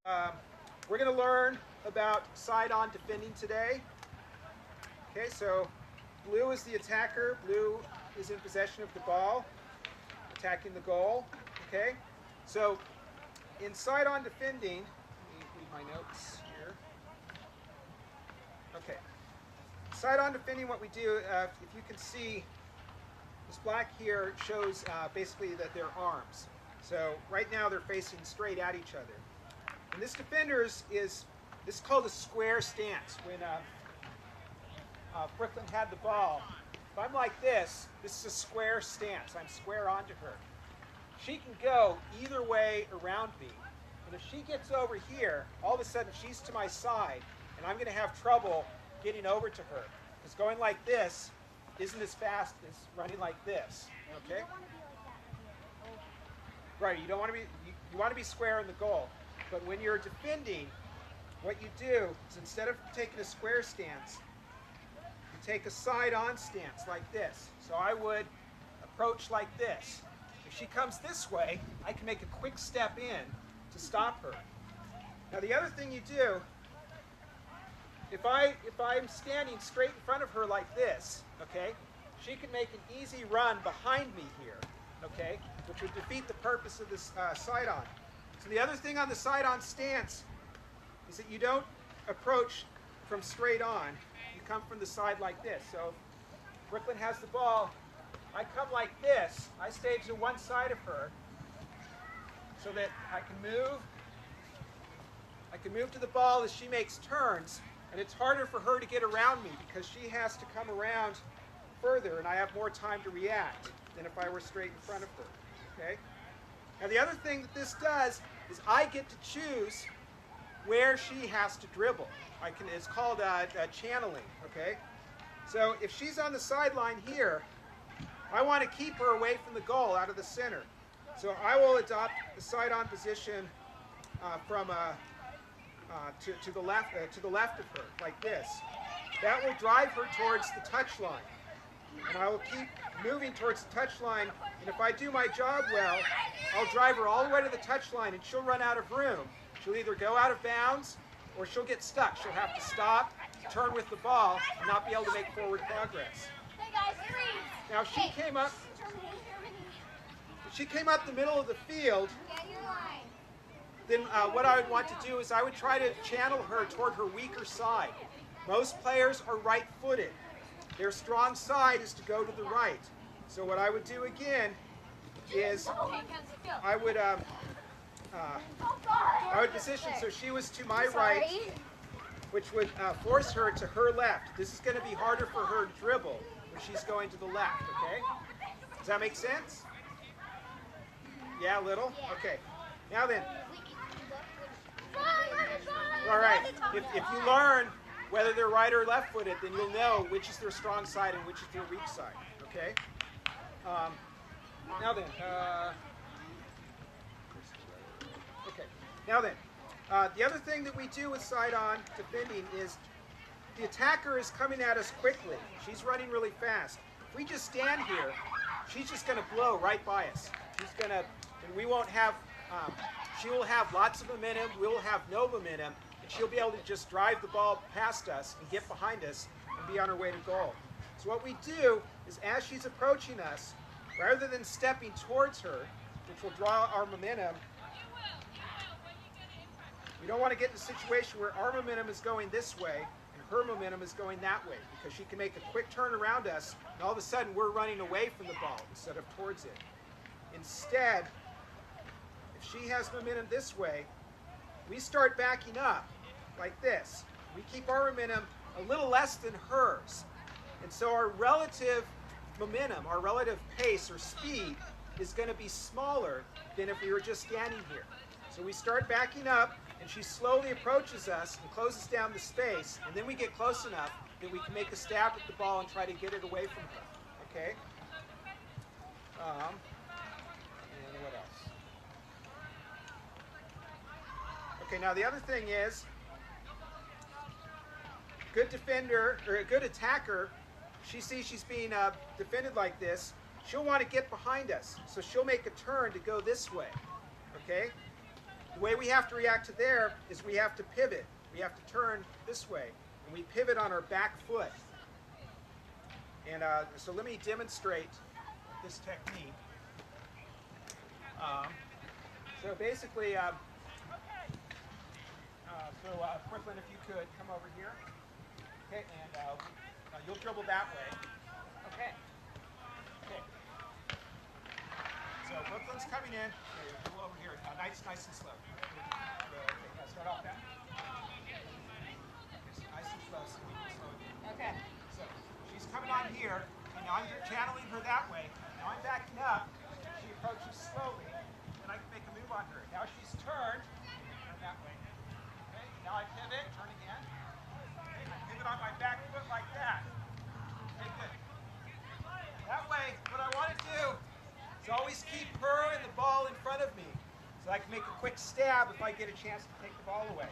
Um, we're going to learn about side-on defending today. Okay, so blue is the attacker. Blue is in possession of the ball, attacking the goal. Okay, so in side-on defending, let me read my notes here. Okay, side-on defending, what we do, if you can see, this black here shows basically that they're arms. So right now they're facing straight at each other. And this defender's this is called a square stance. When Brooklyn had the ball, if I'm like this is a square stance. I'm square onto her. She can go either way around me. And if she gets over here, all of a sudden she's to my side, and I'm going to have trouble getting over to her. Because going like this isn't as fast as running like this. Okay? Right, you don't want to be you want to be square in the goal. But when you're defending, what you do is instead of taking a square stance, you take a side-on stance like this. So I would approach like this. If she comes this way, I can make a quick step in to stop her. Now the other thing you do, if I'm standing straight in front of her like this, okay, she can make an easy run behind me here, okay, which would defeat the purpose of this side-on. So the other thing on the side-on stance is that you don't approach from straight on. You come from the side like this. So if Brooklyn has the ball, I come like this. I stay to one side of her so that I can move to the ball as she makes turns. And it's harder for her to get around me because she has to come around further, and I have more time to react than if I were straight in front of her. Okay? Now the other thing that this does is I get to choose where she has to dribble. It's called channeling. Okay? So if she's on the sideline here, I want to keep her away from the goal, out of the center. So I will adopt the side-on position to the left of her, like this. That will drive her towards the touch line. And I will keep moving towards the touch line, and if I do my job well, I'll drive her all the way to the touch line, and she'll run out of room. She'll either go out of bounds, or she'll get stuck. She'll have to stop, turn with the ball, and not be able to make forward progress. Now if she came up the middle of the field, then what I would want to do is I would try to channel her toward her weaker side. Most players are right-footed. Their strong side is to go to the right. So what I would do again is I would position so she was to my right, which would force her to her left. This is going to be harder for her to dribble when she's going to the left, okay? Does that make sense? Yeah, a little? Okay. Now then, all right, if you learn whether they're right or left-footed, then you'll know which is their strong side and which is their weak side, okay? Now then, the other thing that we do with side-on defending is the attacker is coming at us quickly. She's running really fast. If we just stand here, she's just going to blow right by us. And we won't have, she will have lots of momentum, we'll have no momentum, and she'll be able to just drive the ball past us and get behind us and be on her way to goal. So what we do is as she's approaching us, rather than stepping towards her, which will draw our momentum, we don't want to get in a situation where our momentum is going this way and her momentum is going that way, because she can make a quick turn around us and all of a sudden we're running away from the ball instead of towards it. Instead, if she has momentum this way, we start backing up like this. We keep our momentum a little less than hers. And so our relative momentum, our relative pace or speed is going to be smaller than if we were just standing here. So we start backing up, and she slowly approaches us and closes down the space, and then we get close enough that we can make a stab at the ball and try to get it away from her. Okay? And what else? Okay, now the other thing is, good defender, or a good attacker, she sees she's being defended like this, she'll want to get behind us. So she'll make a turn to go this way. Okay? The way we have to react to there is we have to pivot. We have to turn this way, and we pivot on our back foot. And so let me demonstrate this technique. So basically, Brooklyn, if you could come over here, okay, and you'll dribble that way. Okay. Okay. So Brooklyn's coming in. Okay, dribble over here. Nice and slow. Okay, now start off that. Okay, so nice and slow, so we can slow it down. Okay. So she's coming on here, and now I'm channeling her that way. Now I'm backing up. She approaches slowly, and I can make a move on her. Now she's turned. Turn that way. Okay. Now I pivot. Turn again. Okay. I pivot on my back foot like that. Okay. Good. That way, what I want to do is always keep her and the ball in front of me, so I can make a quick stab if I get a chance to take the ball away.